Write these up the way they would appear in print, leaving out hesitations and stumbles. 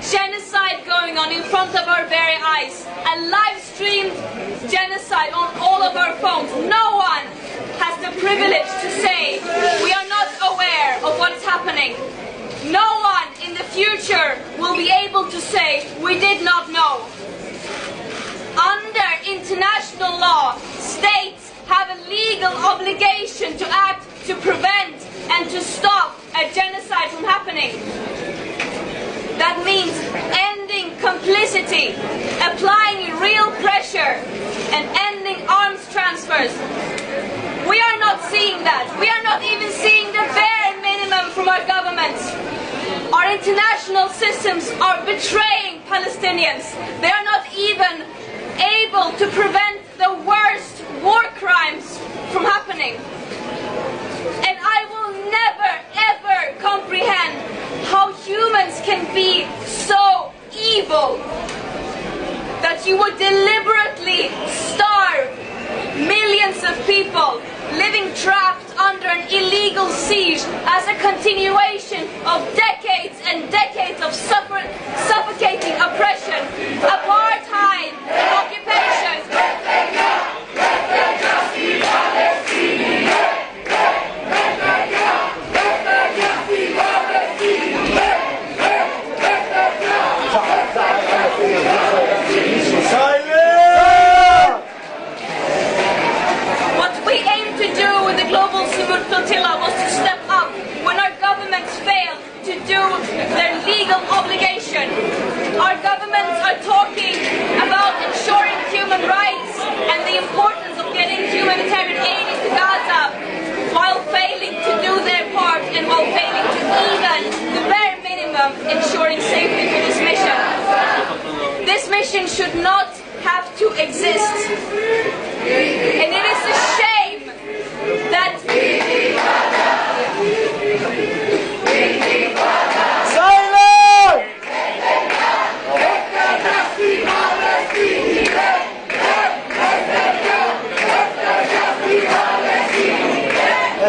genocide going on in front of our very eyes, a live-streamed genocide on all of our phones. No one has the privilege to say we are not aware of what is happening. No one in the future will be able to say we did not know. Under international law, states have a legal obligation to act to prevent and to stop a genocide from happening. That means ending complicity, applying real pressure, and ending arms transfers. We are not seeing that. We are not even seeing the bare minimum from our governments. Our international systems are betraying Palestinians. They are not even able to prevent the worst war crimes from happening. And I will never, ever comprehend how humans can be so evil that you would deliberately starve millions of people living trapped under an illegal siege as a continuation of decades and decades of suffocating oppression, apartheid, and occupation. Was to step up when our governments fail to do their legal obligation. Our governments are talking about ensuring human rights and the importance of getting humanitarian aid into Gaza while failing to do their part and while failing to even the bare minimum ensuring safety for this mission. This mission should not have to exist. And it is a shame that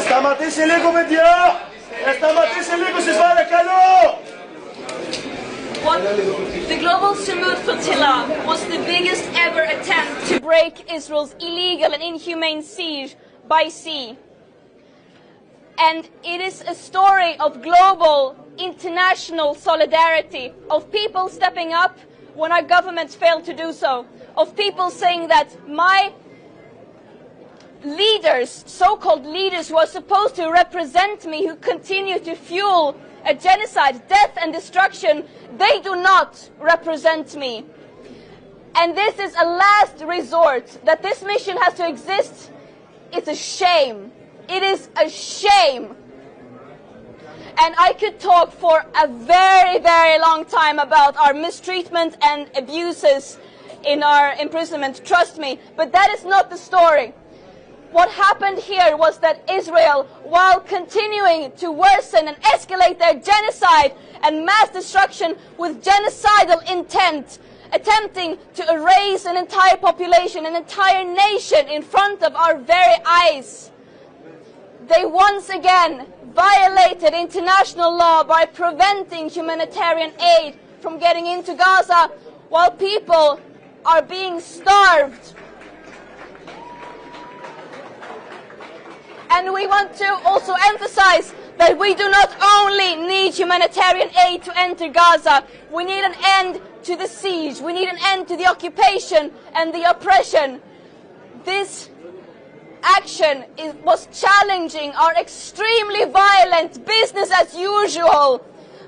Σταματήσει λίγο, παιδιά! Σταματήσει λίγο, σας παρακαλώ! The global Samud flotilla was the biggest ever attempt to break Israel's illegal and inhumane siege by sea. And it is a story of global, international solidarity, of people stepping up when our governments fail to do so, of people saying that my leaders, so-called leaders who are supposed to represent me, who continue to fuel a genocide, death and destruction, they do not represent me. And this is a last resort. That this mission has to exist, it's a shame. It is a shame. And I could talk for a very, very long time about our mistreatment and abuses in our imprisonment, trust me, but that is not the story. What happened here was that Israel, while continuing to worsen and escalate their genocide and mass destruction with genocidal intent, attempting to erase an entire population, an entire nation in front of our very eyes, they once again violated international law by preventing humanitarian aid from getting into Gaza while people are being starved. And we want to also emphasize that we do not only need humanitarian aid to enter Gaza, we need an end to the siege, we need an end to the occupation and the oppression. This action was challenging our extremely violent business as usual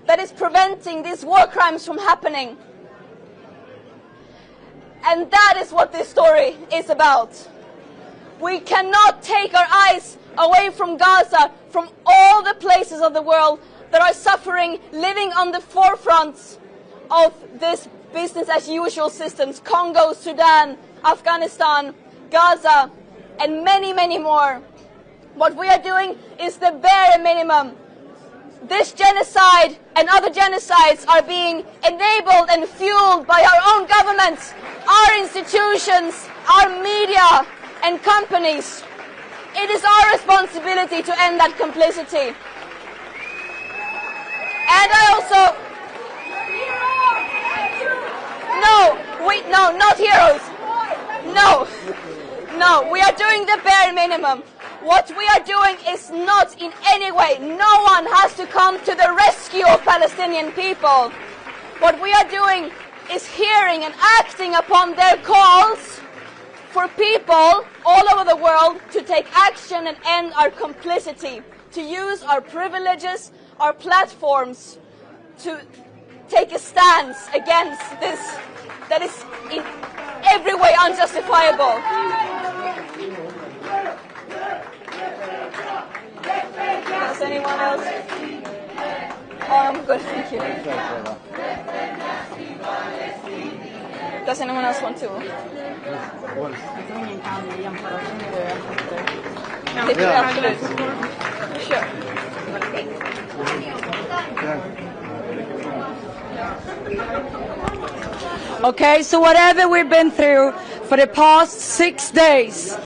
that is preventing these war crimes from happening. And that is what this story is about. We cannot take our eyes away from Gaza, from all the places of the world that are suffering, living on the forefront of this business as usual systems. Congo, Sudan, Afghanistan, Gaza, and many, many more. What we are doing is the bare minimum. This genocide and other genocides are being enabled and fueled by our own governments, our institutions, our media and companies. It is our responsibility to end that complicity. And I also No, we are doing the bare minimum. What we are doing is not in any way, no one has to come to the rescue of Palestinian people. What we are doing is hearing and acting upon their calls for people all over the world to take action and end our complicity, to use our privileges, our platforms, to take a stance against this that is in every way unjustifiable. Does anyone else? Oh, I'm good, thank you. Does anyone else want to? Sure. Okay, so whatever we've been through for the past 6 days,